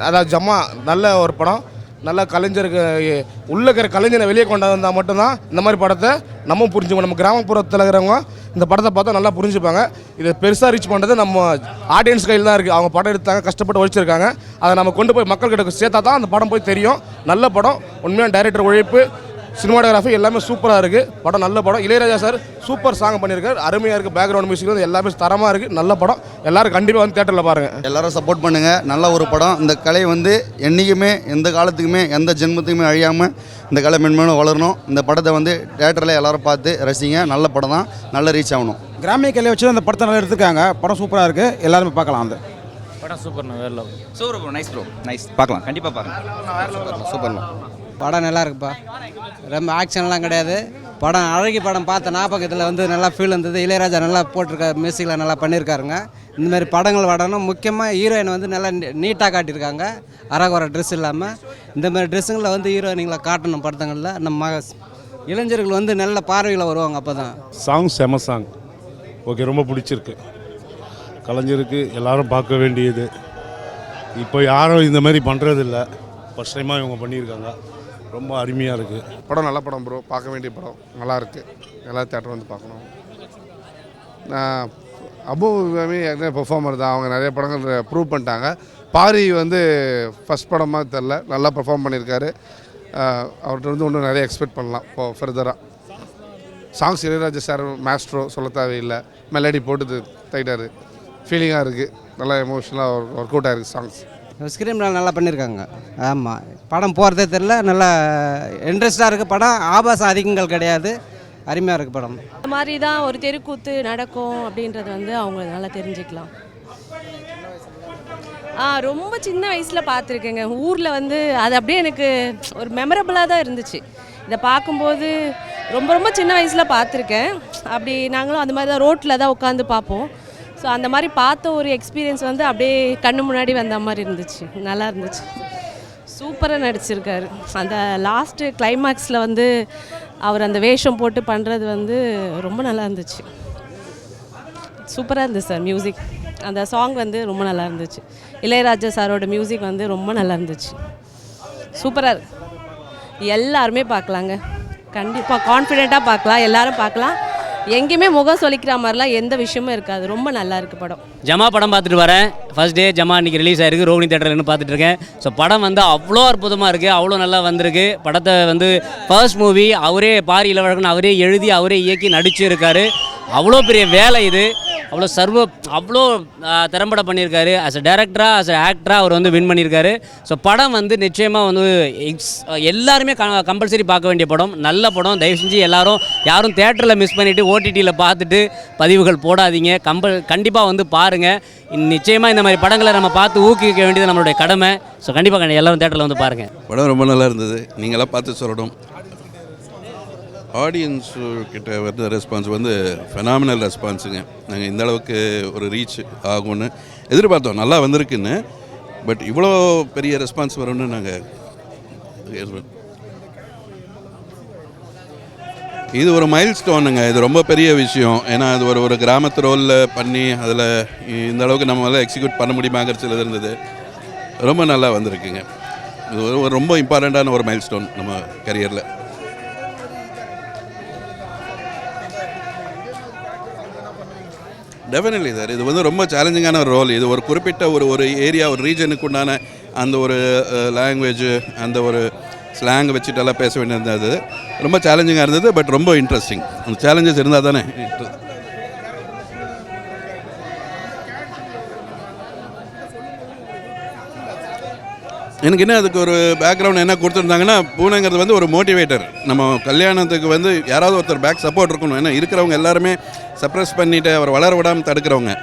அதாவது ஜம்மா நல்ல ஒரு படம். நல்ல கலைஞருக்கு உள்ள இருக்கிற கலைஞரை வெளியே கொண்டு வந்தால் மட்டும்தான் இந்த மாதிரி படத்தை நம்ம புரிஞ்சுக்கணும். நம்ம கிராமப்புறத்தில் இருக்கிறவங்க இந்த படத்தை பார்த்தா நல்லா புரிஞ்சுப்பாங்க. இதை பெருசாக ரீச் பண்ணுறது நம்ம ஆடியன்ஸ் கையில் தான் இருக்குது. அவங்க படம் எடுத்தாங்க, கஷ்டப்பட்டு உழைச்சிருக்காங்க. அதை நம்ம கொண்டு போய் மக்கள்கிட்ட சேர்த்தா தான் அந்த படம் போய் தெரியும். நல்ல படம், உண்மையான டைரக்டர் உழைப்பு, சினிமாட்டோகிராஃபி எல்லாமே சூப்பராக இருக்குது. படம் நல்ல படம். இளையராஜா சார் சூப்பர் சாங் பண்ணியிருக்காரு, அருமையாக இருக்குது. பேக்ரவுண்ட் மியூசிக் வந்து எல்லாமே தரமாக இருக்குது. நல்ல படம். எல்லோரும் கண்டிப்பாக வந்து தேட்டரில் பாருங்கள். எல்லோரும் சப்போர்ட் பண்ணுங்கள். நல்ல ஒரு படம். இந்த கலை வந்து என்றைக்குமே எந்த காலத்துக்குமே எந்த ஜென்மத்துக்குமே அழியாமல் இந்த கலை மென்மேலும் வளரணும். இந்த படத்தை வந்து தேட்டரில் எல்லோரும் பார்த்து ரசிங்க. நல்ல படம் தான், நல்ல ரீச் ஆகணும். கிராமிய கலையை வச்சு அந்த படத்தை நல்லா எடுத்துருக்காங்க. படம் சூப்பராக இருக்குது, எல்லாருமே பார்க்கலாம். அந்த படம் சூப்பர்ண்ணா, வேறு level. Super bro, nice bro, nice. பார்க்கலாம், கண்டிப்பாக பாருங்கள். சூப்பர்ண்ணா. படம் நல்லா இருக்குப்பா. ரொம்ப ஆக்ஷன்லாம் கிடையாது. படம் அழகி படம் பார்த்த ஞாபகத்தில் வந்து நல்லா ஃபீல் இருந்தது. இளையராஜா நல்லா போட்டிருக்காரு, மியூசிக்கில் நல்லா பண்ணியிருக்காருங்க. இந்தமாதிரி படங்கள் வரணும். முக்கியமாக ஹீரோயின் வந்து நல்லா நீட்டாக காட்டியிருக்காங்க, அரகுற ட்ரெஸ் இல்லாமல். இந்தமாதிரி ட்ரெஸ்ஸுங்களில் வந்து ஹீரோயினிங்களை காட்டணும் படத்துங்களில். நம்ம இளைஞர்கள் வந்து நல்ல பார்வையில் வருவாங்க. அப்போ தான் சாங் செம சாங். ஓகே, ரொம்ப பிடிச்சிருக்கு. கலைஞருக்கு எல்லாரும் பார்க்க வேண்டியது. இப்போ யாரும் இந்த மாதிரி பண்ணுறதில்ல. ஃபஸ்ட் டைமாக இவங்க பண்ணியிருக்காங்க. ரொம்ப அருமையாக இருக்குது. படம் நல்ல படம் ப்ரோ, பார்க்க வேண்டிய படம். நல்லா இருக்குது. எல்லா தேட்டரும் வந்து பார்க்கணும். நான் அபுவே பெர்ஃபார்மர் தான். அவங்க நிறைய படங்கள் ப்ரூவ் பண்ணிட்டாங்க. பாரி வந்து ஃபஸ்ட் படமாக தெரில, நல்லா பெர்ஃபார்ம் பண்ணியிருக்காரு. அவர்கிட்ட வந்து இன்னும் நிறைய எக்ஸ்பெக்ட் பண்ணலாம் இப்போ ஃபர்தராக. சாங்ஸ் இளையராஜா சார் மாஸ்ட்ரோ சொல்ல தேவையில்லை. மெலடி போட்டு தைட்டார். ஃபீலிங்காக இருக்குது. நல்லா எமோஷனலாக ஒர்க் அவுட் ஆகிருக்கு சாங்ஸ். ஸ்க்ரீன் நல்லா பண்ணியிருக்காங்க. ஆமாம், படம் போகிறதே தெரில. நல்லா இன்ட்ரெஸ்டாக இருக்குது படம். ஆபாசம் அதிகங்கள் கிடையாது. அருமையாக இருக்குது படம். இந்த மாதிரி தான் ஒரு தெருக்கூத்து நடக்கும் அப்படின்றது வந்து அவங்க நல்லா தெரிஞ்சுக்கலாம். ரொம்ப சின்ன வயசில் பார்த்துருக்கேங்க. ஊரில் வந்து அது அப்படியே எனக்கு ஒரு மெமரபுளாக தான் இருந்துச்சு. இதை பார்க்கும்போது ரொம்ப ரொம்ப சின்ன வயசில் பார்த்துருக்கேன். அப்படி நாங்களும் அந்த மாதிரி தான் ரோட்டில் தான் உட்காந்து பார்ப்போம். ஸோ அந்த மாதிரி பார்த்த ஒரு எக்ஸ்பீரியன்ஸ் வந்து அப்படியே கண்ணு முன்னாடி வந்த மாதிரி இருந்துச்சு. நல்லா இருந்துச்சு. சூப்பராக நடிச்சிருக்காரு. அந்த லாஸ்ட்டு கிளைமேக்ஸில் வந்து அவர் அந்த வேஷம் போட்டு பண்ணுறது வந்து ரொம்ப நல்லா இருந்துச்சு. சூப்பராக இருந்துச்சு சார். மியூசிக், அந்த சாங் வந்து ரொம்ப நல்லா இருந்துச்சு. இளையராஜா சாரோட மியூசிக் வந்து ரொம்ப நல்லா இருந்துச்சு. சூப்பராக இருக்கு. எல்லாருமே பார்க்கலாங்க. கண்டிப்பாக கான்ஃபிடெண்ட்டாக பார்க்கலாம். எல்லோரும் பார்க்கலாம். எங்கேயுமே முகம் சொல்லிக்கிற மாதிரிலாம் எந்த விஷயமும் இருக்காது. ரொம்ப நல்லா இருக்குது படம். ஜமா படம் பார்த்துட்டு வரேன். ஃபர்ஸ்ட் டே ஜமா இன்றைக்கி ரிலீஸ் ஆகிருக்கு. ரோகிணி தேட்டரில் பார்த்துட்டு இருக்கேன். ஸோ படம் வந்து அவ்வளோ அற்புதமாக இருக்குது, அவ்வளோ நல்லா வந்திருக்கு. படத்தை வந்து ஃபர்ஸ்ட் மூவி அவரே பாரி இளவழகன் அவரே எழுதி அவரே இயக்கி நடிச்சிருக்காரு. அவ்வளோ பெரிய வேலை இது. அவ்வளோ திறம்பட பண்ணியிருக்காரு. அஸ் அ டேரக்டராக அஸ் அ ஆக்டராக அவர் வந்து வின் பண்ணியிருக்காரு. ஸோ படம் வந்து நிச்சயமாக வந்து எல்லாருமே கம்பல்சரி பார்க்க வேண்டிய படம். நல்ல படம். தயவு செஞ்சு யாரும் தேட்டரில் மிஸ் பண்ணிவிட்டு ஓடிடியில் பார்த்துட்டு பதிவுகள் போடாதீங்க. கண்டிப்பாக வந்து பாருங்கள். நிச்சயமாக இந்த மாதிரி படங்களை நம்ம பார்த்து ஊக்குவிக்க வேண்டியது நம்மளுடைய கடமை. ஸோ கண்டிப்பாக எல்லோரும் தேட்டரில் வந்து பாருங்கள். படம் ரொம்ப நல்லா இருந்தது. நீங்களாம் பார்த்து சொல்லணும். ஆடியன்ஸ் கிட்ட வந்த ரெஸ்பான்ஸ் வந்து ஃபெனாமினல் ரெஸ்பான்ஸுங்க. நாங்கள் இந்த அளவுக்கு ஒரு ரீச் ஆகும்னு எதிர்பார்த்தோம். நல்லா வந்திருக்குன்னு. பட் இவ்வளோ பெரிய ரெஸ்பான்ஸ் வரும்னு நாங்கள் இது ஒரு மைல் ஸ்டோனுங்க. இது ரொம்ப பெரிய விஷயம். ஏன்னா அது ஒரு கிராமத்து ரோலில் பண்ணி அதில் இந்த அளவுக்கு நம்மளால் எக்ஸிக்யூட் பண்ண முடியுமாங்கிற சிலது இருந்தது. ரொம்ப நல்லா வந்திருக்குங்க. இது ஒரு ரொம்ப இம்பார்ட்டண்ட்டான ஒரு மைல் ஸ்டோன் நம்ம கரியரில். Definitely sir. இது வந்து ரொம்ப சேலஞ்சிங்கான ஒரு ரோல். இது ஒரு குறிப்பிட்ட ஒரு ஏரியா, ஒரு ரீஜனுக்கு உண்டான அந்த ஒரு லாங்குவேஜ், அந்த ஒரு ஸ்லாங் வச்சுட்டெல்லாம் பேச வேண்டியிருந்தது. ரொம்ப சேலஞ்சிங்காக இருந்தது. பட் ரொம்ப இன்ட்ரெஸ்டிங். அந்த சேலஞ்சஸ் இருந்தால் தானே எனக்கு என்ன அதுக்கு ஒரு பேக்ரவுண்ட் என்ன கொடுத்துருந்தாங்கன்னா, பூனைங்கிறது வந்து ஒரு மோட்டிவேட்டர். நம்ம கல்யாணத்துக்கு வந்து யாராவது ஒருத்தர் பேக் சப்போர்ட் இருக்கணும். ஏன்னா இருக்கிறவங்க எல்லாருமே சப்ரெஸ் பண்ணிவிட்டு அவர் வளர விடாமல் தடுக்கிறவங்க.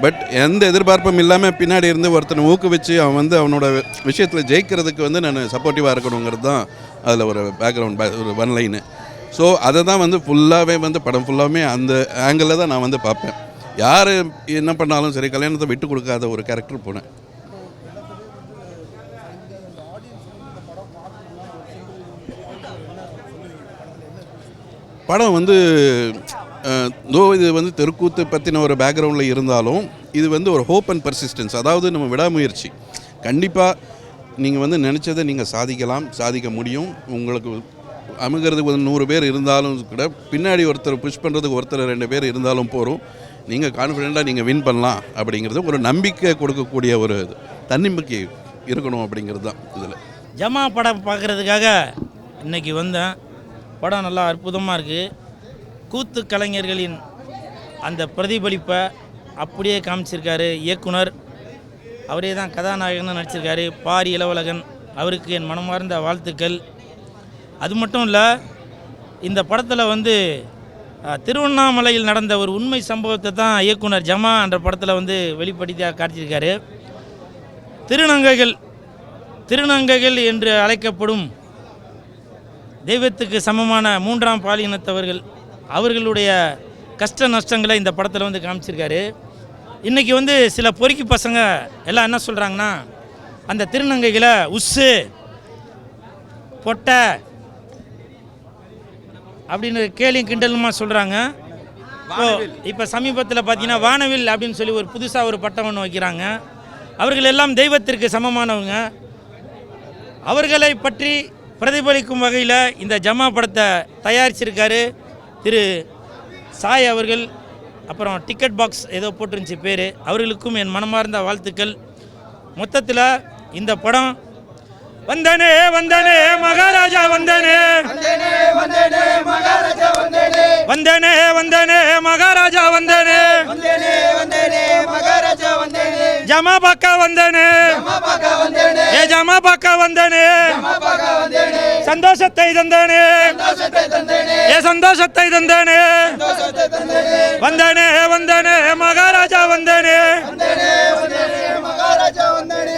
பட் எந்த எதிர்பார்ப்பும் இல்லாமல் பின்னாடி இருந்து ஒருத்தனை ஊக்குவிச்சு அவன் வந்து அவனோட விஷயத்தில் ஜெயிக்கிறதுக்கு வந்து நான் சப்போர்ட்டிவாக இருக்கணுங்கிறது தான் அதில் ஒரு பேக்ரவுண்ட், ஒரு ஒன் லைனு. ஸோ அதை தான் வந்து ஃபுல்லாகவே வந்து படம் ஃபுல்லாகவே அந்த ஆங்கிளில் தான் நான் வந்து பார்ப்பேன். யார் என்ன பண்ணாலும் சரி, கல்யாணத்தை விட்டு கொடுக்காத ஒரு கேரக்டர் போனேன். படம் வந்து இது வந்து தெருக்கூத்து பற்றின ஒரு பேக்ரவுண்டில் இருந்தாலும் இது வந்து ஒரு ஹோப் அண்ட் பர்சிஸ்டன்ஸ். அதாவது நம்ம விடாமுயற்சி. கண்டிப்பாக நீங்கள் வந்து நினச்சதை நீங்கள் சாதிக்கலாம், சாதிக்க முடியும். உங்களுக்கு அமுகிறதுக்கு ஒரு 100 பேர் இருந்தாலும் கூட பின்னாடி ஒருத்தர் புஷ் பண்ணுறதுக்கு ஒருத்தர் 2 பேர் இருந்தாலும் போகிறோம். நீங்கள் கான்ஃபிடெண்ட்டாக நீங்கள் வின் பண்ணலாம் அப்படிங்கிறது ஒரு நம்பிக்கை கொடுக்கக்கூடிய ஒரு தன்னம்பிக்கை இருக்கணும் அப்படிங்கிறது தான் இதில். ஜமா படம் பார்க்குறதுக்காக இன்றைக்கி வந்தேன். படம் நல்லா அற்புதமாக இருக்குது. கூத்து கலைஞர்களின் அந்த பிரதிபலிப்பை அப்படியே காமிச்சிருக்காரு இயக்குனர். அவரே தான் கதாநாயகன்னு நடிச்சிருக்காரு. பாரி இளவழகன் அவருக்கு என் மனமார்ந்த வாழ்த்துக்கள். அது மட்டும் இல்லை, இந்த படத்தில் வந்து திருவண்ணாமலையில் நடந்த ஒரு உண்மை சம்பவத்தை தான் இயக்குனர் ஜமா என்ற படத்தில் வந்து வெளிப்படுத்தி காட்டியிருக்காரு. திருநங்கைகள் என்று அழைக்கப்படும் தெய்வத்துக்கு சமமான 3ஆம் பாலினத்தவர்கள் அவர்களுடைய கஷ்ட நஷ்டங்களை இந்த படத்தில் வந்து காமிச்சிருக்காரு. இன்றைக்கி வந்து சில பொறுக்கி பசங்க எல்லாம் என்ன சொல்கிறாங்கன்னா, அந்த திருநங்கைகளை உஸ்ஸு பொட்டை அப்படின்னு கேலியும் கிண்டலுமா சொல்கிறாங்க. இப்போ சமீபத்தில் பார்த்தீங்கன்னா வானவில் அப்படின்னு சொல்லி ஒரு புதுசாக ஒரு பட்டம் ஒன்று வைக்கிறாங்க. அவர்கள் எல்லாம் தெய்வத்திற்கு சமமானவங்க. அவர்களை பற்றி பிரதிபலிக்கும் வகையில் இந்த ஜமா படத்தை தயாரிச்சிருக்காரு திரு சாய் அவர்கள். அப்புறம் டிக்கெட் பாக்ஸ் ஏதோ போட்டுருந்துச்சு பேர், அவர்களுக்கும் என் மனமார்ந்த வாழ்த்துக்கள். மொத்தத்தில் இந்த படம் வந்தனே வந்தனே மகாராஜா வந்தனே வந்தனே வந்தனே மகாராஜா வந்தனே ஜமா பாக்கா வந்தனே ஏ ஜமா பாக்கா வந்தனே சந்தோஷத்தை தந்தனே ஏ சந்தோஷத்தை தந்தனே வந்தனே வந்தனே